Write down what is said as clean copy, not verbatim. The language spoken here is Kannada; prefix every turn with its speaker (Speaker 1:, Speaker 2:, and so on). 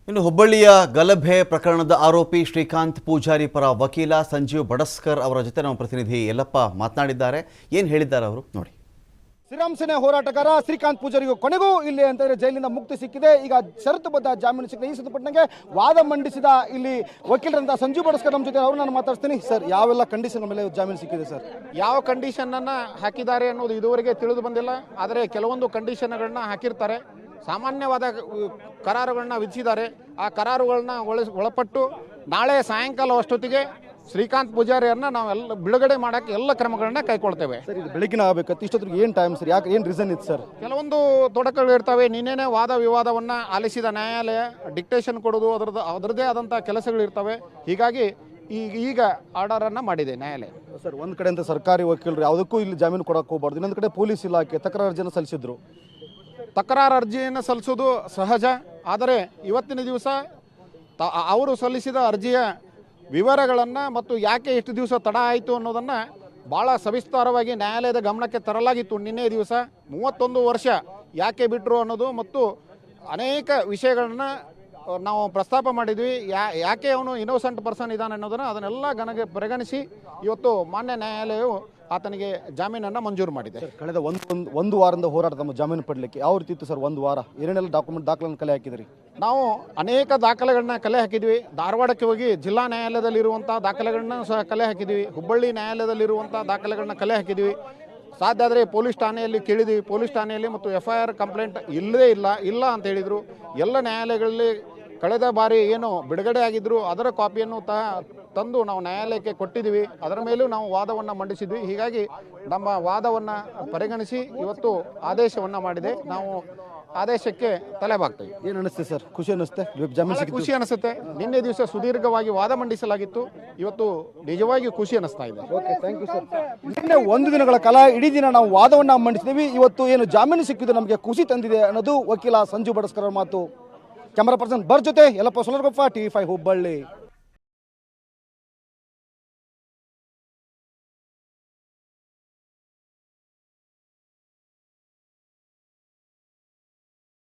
Speaker 1: ಇನ್ನು ಹುಬ್ಬಳ್ಳಿಯ ಗಲಭೆ ಪ್ರಕರಣದ ಆರೋಪಿ ಶ್ರೀಕಾಂತ್ ಪೂಜಾರಿ ಪರ ವಕೀಲ ಸಂಜೀವ್ ಬಡಸ್ಕರ್ ಅವರ ಜೊತೆ ನಮ್ಮ ಪ್ರತಿನಿಧಿ ಯಲ್ಲಪ್ಪ ಮಾತನಾಡಿದ್ದಾರೆ. ಏನು ಹೇಳಿದ್ದಾರೆ ಅವರು ನೋಡಿ.
Speaker 2: ಶ್ರೀರಾಮ್ ಸೇನೆ ಹೋರಾಟಗಾರ ಶ್ರೀಕಾಂತ್ ಪೂಜಾರಿಗೂ ಕೊನೆಗೂ ಇಲ್ಲಿ ಅಂತಂದ್ರೆ ಜೈಲಿನಿಂದ ಮುಕ್ತಿ ಸಿಕ್ಕಿದೆ. ಈಗ ಷರತ್ತುಬದ್ಧ ಜಾಮೀನು ಸಿಕ್ಕಿದೆ. ಈ ಸಂಬಂಧಪಟ್ಟಂಗೆ ವಾದ ಮಂಡಿಸಿದ ಇಲ್ಲಿ ವಕೀಲರಂತ ಸಂಜೀವ್ ಬಡಸ್ಕರ್ ನಮ್ಮ ಜೊತೆ ಅವರು ನಾನು ಮಾತಾಡ್ತೀನಿ. ಸರ್, ಯಾವೆಲ್ಲ ಕಂಡೀಷನ್ ಮೇಲೆ ಜಾಮೀನು ಸಿಕ್ಕಿದೆ ಸರ್?
Speaker 3: ಯಾವ ಕಂಡೀಷನ್ ಅನ್ನ ಹಾಕಿದ್ದಾರೆ ಅನ್ನೋದು ಇದುವರೆಗೆ ತಿಳಿದು ಬಂದಿಲ್ಲ. ಆದರೆ ಕೆಲವೊಂದು ಕಂಡೀಷನ್ಗಳನ್ನ ಹಾಕಿರ್ತಾರೆ. ಸಾಮಾನ್ಯವಾದ ಕರಾರುಗಳನ್ನ ವಿಧಿಸಿದ್ದಾರೆ. ಆ ಕರಾರುಗಳನ್ನ ಒಳಪಟ್ಟು ನಾಳೆ ಸಾಯಂಕಾಲ ಅಷ್ಟೊತ್ತಿಗೆ ಶ್ರೀಕಾಂತ್ ಪೂಜಾರಿಯನ್ನ ನಾವೆಲ್ಲ ಬಿಡುಗಡೆ ಮಾಡಕ್ಕೆ ಎಲ್ಲ ಕ್ರಮಗಳನ್ನ ಕೈಗೊಳ್ತೇವೆ.
Speaker 2: ಸರ್, ಇದು ಬೆಳಗಿನ ಆಗಬೇಕು. ಇಷ್ಟೊತ್ತಿಗೆ ಏನು ಟೈಮ್ ಸರ್? ಯಾಕೆ, ಏನು ರೀಸನ್ ಇತ್ತು ಸರ್?
Speaker 3: ಕೆಲವೊಂದು ತೊಡಕುಗಳು ಇರ್ತವೆ. ನಿನ್ನೆನೆ ವಾದ ವಿವಾದವನ್ನ ಆಲಿಸಿದ ನ್ಯಾಯಾಲಯ ಡಿಕ್ಟೇಷನ್ ಕೊಡೋದು ಅದರದೇ ಆದಂಥ ಕೆಲಸಗಳು ಇರ್ತವೆ. ಹೀಗಾಗಿ ಈಗ ಆರ್ಡರ್ ಅನ್ನ ಮಾಡಿದೆ ನ್ಯಾಯಾಲಯ.
Speaker 2: ಸರ್, ಒಂದು ಕಡೆ ಅಂತ ಸರ್ಕಾರಿ ವಕೀಲರು ಯಾವುದಕ್ಕೂ ಇಲ್ಲಿ ಜಾಮೀನು ಕೊಡಕ್ಕೆ ಹೋಗಬಾರ್ದು, ಇನ್ನೊಂದು ಕಡೆ ಪೊಲೀಸ್ ಇಲಾಖೆ ತಕರಾರು ಅರ್ಜಿಯನ್ನು ಸಲ್ಲಿಸಿದ್ರು.
Speaker 3: ತಕರಾರು ಅರ್ಜಿಯನ್ನು ಸಲ್ಲಿಸೋದು ಸಹಜ. ಆದರೆ ಇವತ್ತಿನ ದಿವಸ ಅವರು ಸಲ್ಲಿಸಿದ ಅರ್ಜಿಯ ವಿವರಗಳನ್ನು ಮತ್ತು ಯಾಕೆ ಎಷ್ಟು ದಿವಸ ತಡ ಆಯಿತು ಅನ್ನೋದನ್ನು ಭಾಳ ಸವಿಸ್ತಾರವಾಗಿ ನ್ಯಾಯಾಲಯದ ಗಮನಕ್ಕೆ ತರಲಾಗಿತ್ತು. ನಿನ್ನೆ ದಿವಸ 31 ವರ್ಷ ಯಾಕೆ ಬಿಟ್ಟರು ಅನ್ನೋದು ಮತ್ತು ಅನೇಕ ವಿಷಯಗಳನ್ನು ನಾವು ಪ್ರಸ್ತಾಪ ಮಾಡಿದ್ವಿ. ಯಾಕೆ ಅವನು ಇನ್ನೋಸೆಂಟ್ ಪರ್ಸನ್ ಇದ್ದಾನೆ ಅನ್ನೋದನ್ನು ಅದನ್ನೆಲ್ಲ ಪರಿಗಣಿಸಿ ಇವತ್ತು ಮಾನ್ಯ ನ್ಯಾಯಾಲಯವು ಆತನಿಗೆ ಜಾಮೀನನ್ನು ಮಂಜೂರು ಮಾಡಿದೆ.
Speaker 2: ಕಳೆದ ಒಂದು ವಾರದಿಂದ ಹೋರಾಟ ತಮ್ಮ ಜಾಮೀನು ಪಡಲಿಕ್ಕೆ ಯಾವ ರೀತಿ ಇತ್ತು ಸರ್? ಒಂದು ವಾರ ಏನೇನೆಲ್ಲ ದಾಖಲೆಗಳನ್ನು ಕಲೆ ಹಾಕಿದ್ರಿ?
Speaker 3: ನಾವು ಅನೇಕ ದಾಖಲೆಗಳನ್ನ ಕಲೆ ಹಾಕಿದ್ವಿ. ಧಾರವಾಡಕ್ಕೆ ಹೋಗಿ ಜಿಲ್ಲಾ ನ್ಯಾಯಾಲಯದಲ್ಲಿರುವಂಥ ದಾಖಲೆಗಳನ್ನ ಸಹ ಕಲೆ ಹಾಕಿದ್ವಿ. ಹುಬ್ಬಳ್ಳಿ ನ್ಯಾಯಾಲಯದಲ್ಲಿರುವಂಥ ದಾಖಲೆಗಳನ್ನ ಕಲೆ ಹಾಕಿದ್ವಿ. ಸಾಧ್ಯ ಆದರೆ ಪೊಲೀಸ್ ಠಾಣೆಯಲ್ಲಿ ಕೇಳಿದ್ವಿ. ಪೊಲೀಸ್ ಠಾಣೆಯಲ್ಲಿ ಮತ್ತು FIR ಕಂಪ್ಲೇಂಟ್ ಇಲ್ಲದೇ ಇಲ್ಲ ಅಂತ ಹೇಳಿದರು. ಎಲ್ಲ ನ್ಯಾಯಾಲಯಗಳಲ್ಲಿ ಕಳೆದ ಬಾರಿ ಏನು ಬಿಡುಗಡೆ ಆಗಿದ್ರು ಅದರ ಕಾಪಿಯನ್ನು ತಂದು ನಾವು ನ್ಯಾಯಾಲಯಕ್ಕೆ ಕೊಟ್ಟಿದ್ದೀವಿ. ಅದರ ಮೇಲೂ ನಾವು ವಾದವನ್ನು ಮಂಡಿಸಿದ್ವಿ. ಹೀಗಾಗಿ ನಮ್ಮ ವಾದವನ್ನು ಪರಿಗಣಿಸಿ ಇವತ್ತು ಆದೇಶವನ್ನು ಮಾಡಿದೆ. ನಾವು ಆದೇಶಕ್ಕೆ ತಲೆಬಾಗ್ತೇವೆ.
Speaker 2: ಏನು ಅನಿಸ್ತೆ ಸರ್? ಖುಷಿ ಅನಿಸುತ್ತೆ? ಜಾಮೀನು
Speaker 3: ಖುಷಿ ಅನಿಸುತ್ತೆ. ನಿನ್ನೆ ದಿವಸ ಸುದೀರ್ಘವಾಗಿ ವಾದ ಮಂಡಿಸಲಾಗಿತ್ತು. ಇವತ್ತು ನಿಜವಾಗಿಯೂ ಖುಷಿ ಅನಿಸ್ತಾ ಇದೆ.
Speaker 2: Okay, thank you sir. ನಿನ್ನೆ ಒಂದು ದಿನಗಳ ಕಾಲ ಇಡೀ ದಿನ ನಾವು ವಾದವನ್ನು ಮಂಡಿಸಿದ್ದೀವಿ. ಇವತ್ತು ಏನು ಜಾಮೀನು ಸಿಕ್ಕಿದ್ದು ನಮಗೆ ಖುಷಿ ತಂದಿದೆ ಅನ್ನೋದು ವಕೀಲ ಸಂಜೀವ್ ಬಡಸ್ಕರ್ ಮಾತು. ಕ್ಯಾಮರಾ ಪರ್ಸನ್ ಬರ್ ಜೊತೆ ಯಲ್ಲಪ್ಪ ಸೋಲರ್ಗೊಪ್ಪ, TV5 ಹುಬ್ಬಳ್ಳಿ.